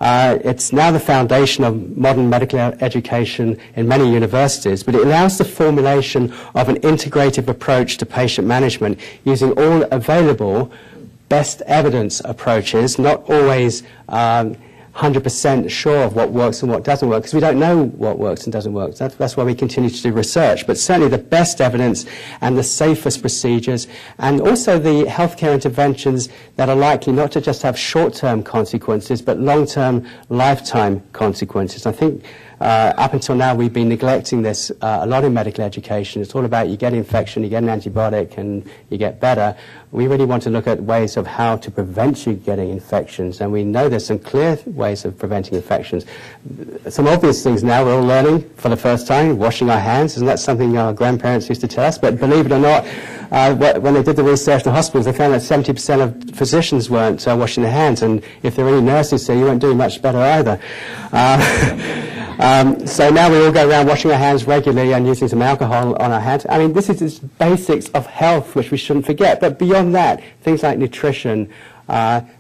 It's now the foundation of modern medical education in many universities, but it allows the formulation of an integrative approach to patient management using all available best evidence approaches, not always 100% sure of what works and what doesn't work, because we don't know what works and doesn't work. That's why we continue to do research. But certainly the best evidence and the safest procedures, and also the healthcare interventions that are likely not to just have short-term consequences, but long-term, lifetime consequences. I think up until now we've been neglecting this a lot in medical education. It's all about you get an infection, you get an antibiotic, and you get better. We really want to look at ways of how to prevent you getting infections, and we know there's some clear ways of preventing infections. Some obvious things now we're all learning for the first time, washing our hands. Isn't that something our grandparents used to tell us? But believe it or not, when they did the research in the hospitals, they found that 70% of physicians weren't washing their hands, and if there are any nurses there, you weren't doing much better either. So now we all go around washing our hands regularly and using some alcohol on our hands. I mean, this is the basics of health, which we shouldn't forget. But beyond that, things like nutrition,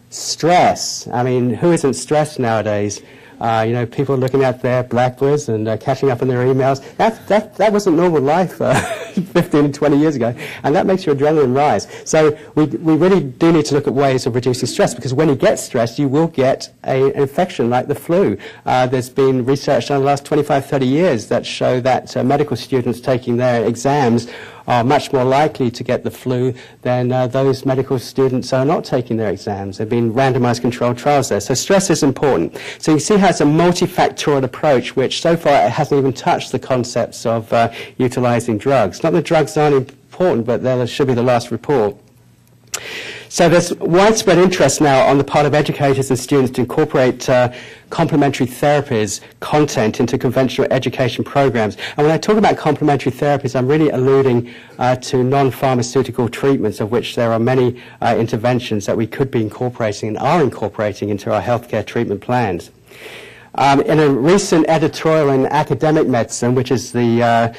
stress. I mean, who isn't stressed nowadays? You know, people looking at their Blackberries and catching up on their emails. That wasn't normal life 15 and 20 years ago, and that makes your adrenaline rise. So we really do need to look at ways of reducing stress, because when you get stressed, you will get an infection like the flu. There's been research done in the last 25, 30 years that show that medical students taking their exams are much more likely to get the flu than those medical students who are not taking their exams. There have been randomized controlled trials there. So stress is important. So you can see how it's a multifactorial approach, which so far it hasn't even touched the concepts of utilizing drugs. Not that drugs aren't important, but that should be the last report. So there's widespread interest now on the part of educators and students to incorporate complementary therapies content into conventional education programs. And when I talk about complementary therapies, I'm really alluding to non-pharmaceutical treatments, of which there are many interventions that we could be incorporating and are incorporating into our healthcare treatment plans. In a recent editorial in Academic Medicine, which is the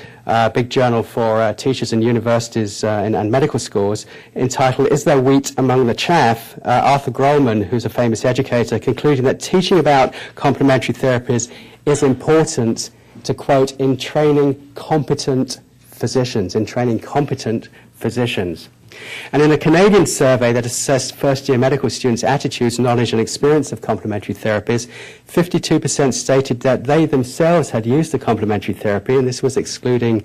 big journal for teachers in universities and medical schools, entitled "Is There Wheat Among the Chaff?", Arthur Grolman, who's a famous educator, concluding that teaching about complementary therapies is important, to quote, in training competent physicians. And in a Canadian survey that assessed first-year medical students' attitudes, knowledge and experience of complementary therapies, 52% stated that they themselves had used the complementary therapy, and this was excluding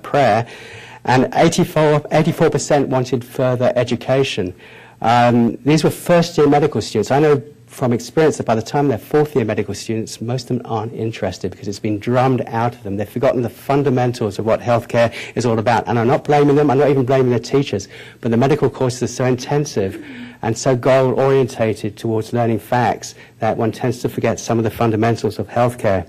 prayer, and 84% wanted further education. These were first-year medical students. I know from experience that by the time they're fourth-year medical students, most of them aren't interested because it's been drummed out of them. They've forgotten the fundamentals of what healthcare is all about. And I'm not blaming them, I'm not even blaming the teachers, but the medical courses are so intensive and so goal-orientated towards learning facts that one tends to forget some of the fundamentals of healthcare.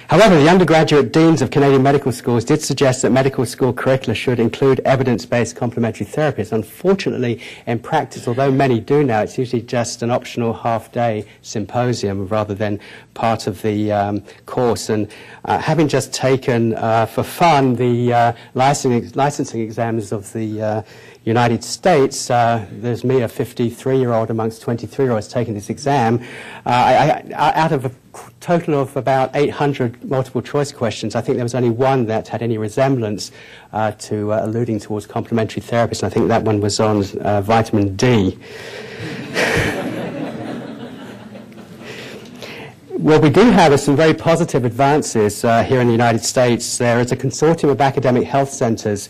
However, the undergraduate deans of Canadian medical schools did suggest that medical school curricula should include evidence-based complementary therapies. Unfortunately, in practice, although many do now, it's usually just an optional half-day symposium rather than part of the course. And having just taken, for fun, the licensing exams of the United States, there's me, a 53-year-old amongst 23-year-olds taking this exam. Out of a total of about 800 multiple choice questions, I think there was only one that had any resemblance to alluding towards complementary therapies, and I think that one was on vitamin D. What we do have is some very positive advances here in the United States. There is a consortium of academic health centers,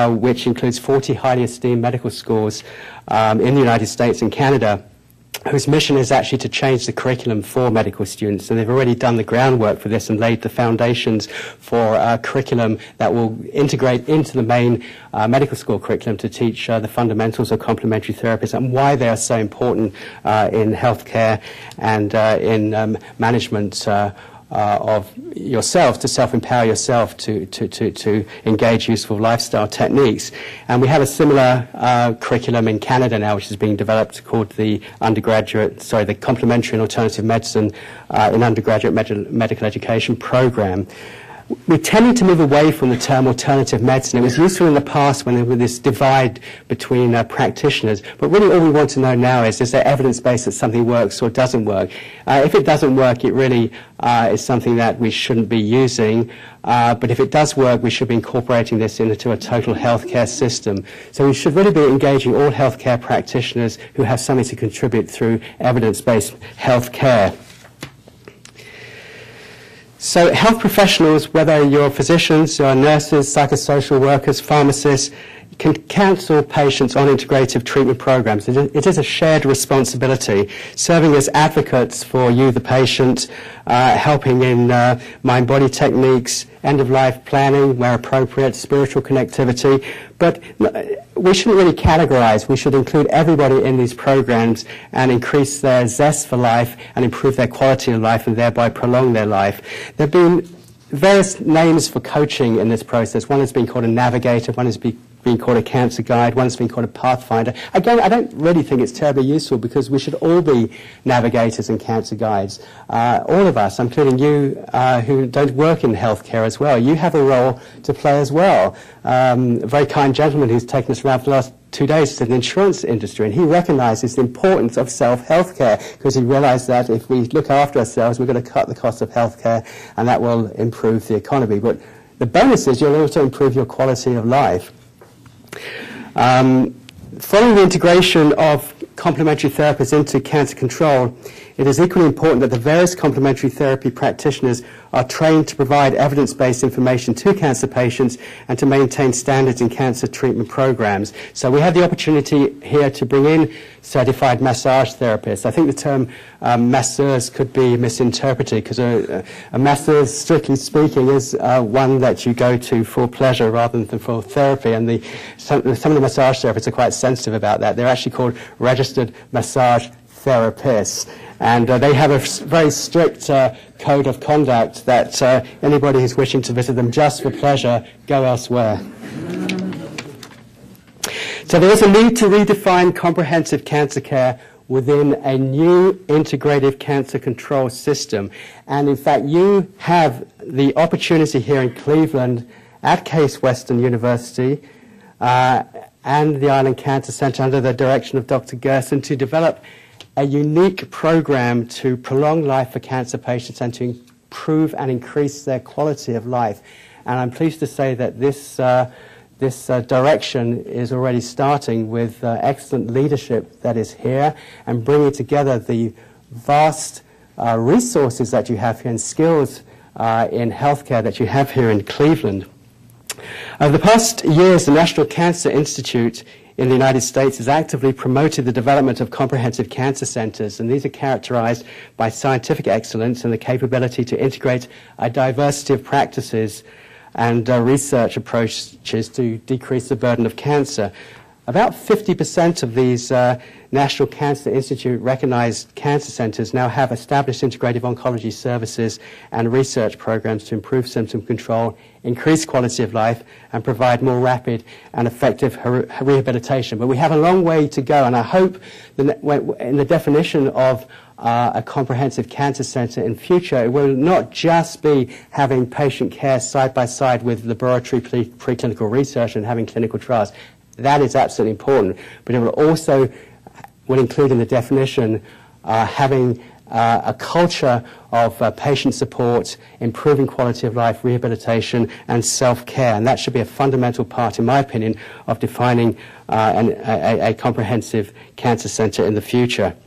which includes 40 highly esteemed medical schools in the United States and Canada, whose mission is actually to change the curriculum for medical students. And they've already done the groundwork for this and laid the foundations for a curriculum that will integrate into the main medical school curriculum to teach the fundamentals of complementary therapies and why they are so important in healthcare and in management of yourself, to self-empower yourself to engage useful lifestyle techniques. And we have a similar curriculum in Canada now, which is being developed, called the the Complementary and Alternative Medicine in Undergraduate Medical Education Program. we're tending to move away from the term alternative medicine. It was useful in the past when there was this divide between practitioners, but really all we want to know now is there evidence base that something works or doesn't work? If it doesn't work, it really is something that we shouldn't be using, but if it does work, we should be incorporating this into a total healthcare system. So we should really be engaging all healthcare practitioners who have something to contribute through evidence-based healthcare. So health professionals, whether you're physicians or nurses, psychosocial workers, pharmacists, can counsel patients on integrative treatment programs. It is a shared responsibility, serving as advocates for you, the patient, helping in mind-body techniques, end-of-life planning where appropriate, spiritual connectivity. But we shouldn't really categorize. We should include everybody in these programs and increase their zest for life and improve their quality of life and thereby prolong their life. There have been various names for coaching in this process. One has been called a navigator, one has been called a cancer guide, one's been called a pathfinder. Again, I don't really think it's terribly useful because we should all be navigators and cancer guides. All of us, including you who don't work in healthcare as well. You have a role to play as well. A very kind gentleman who's taken us around for the last 2 days to the insurance industry, and he recognizes the importance of self-healthcare because he realized that if we look after ourselves, we're going to cut the cost of healthcare, and that will improve the economy. But the bonus is you'll also improve your quality of life. Following the integration of complementary therapies into cancer control, it is equally important that the various complementary therapy practitioners are trained to provide evidence-based information to cancer patients and to maintain standards in cancer treatment programs. So we have the opportunity here to bring in certified massage therapists. I think the term masseurs could be misinterpreted because a masseur, strictly speaking, is one that you go to for pleasure rather than for therapy. And some of the massage therapists are quite sensitive about that. They're actually called registered massage therapists. And they have a very strict code of conduct that anybody who's wishing to visit them just for pleasure, go elsewhere. So there is a need to redefine comprehensive cancer care within a new integrative cancer control system. And in fact, you have the opportunity here in Cleveland at Case Western University and the Island Cancer Center under the direction of Dr. Gerson to develop a unique program to prolong life for cancer patients and to improve and increase their quality of life. And I'm pleased to say that this direction is already starting with excellent leadership that is here and bringing together the vast resources that you have here and skills in healthcare that you have here in Cleveland. Over the past years, the National Cancer Institute in the United States has actively promoted the development of comprehensive cancer centers, and these are characterized by scientific excellence and the capability to integrate a diversity of practices and research approaches to decrease the burden of cancer. About 50% of these National Cancer Institute recognized cancer centers now have established integrative oncology services and research programs to improve symptom control, increase quality of life, and provide more rapid and effective rehabilitation. But we have a long way to go, and I hope that in the definition of a comprehensive cancer center in future, it will not just be having patient care side by side with laboratory preclinical research and having clinical trials. That is absolutely important, but it will also include in the definition having a culture of patient support, improving quality of life, rehabilitation, and self-care. And that should be a fundamental part, in my opinion, of defining a comprehensive cancer center in the future.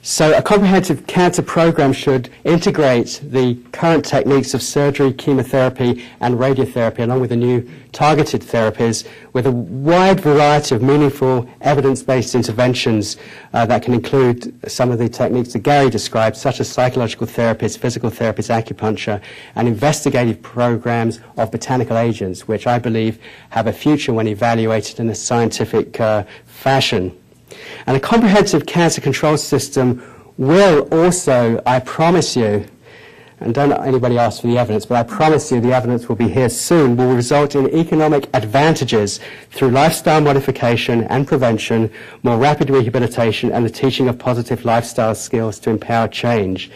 So a comprehensive cancer program should integrate the current techniques of surgery, chemotherapy, and radiotherapy, along with the new targeted therapies, with a wide variety of meaningful evidence-based interventions that can include some of the techniques that Gary described, such as psychological therapies, physical therapies, acupuncture, and investigative programs of botanical agents, which I believe have a future when evaluated in a scientific fashion. And a comprehensive cancer control system will also, I promise you, and don't let anybody ask for the evidence, but I promise you the evidence will be here soon, will result in economic advantages through lifestyle modification and prevention, more rapid rehabilitation, and the teaching of positive lifestyle skills to empower change.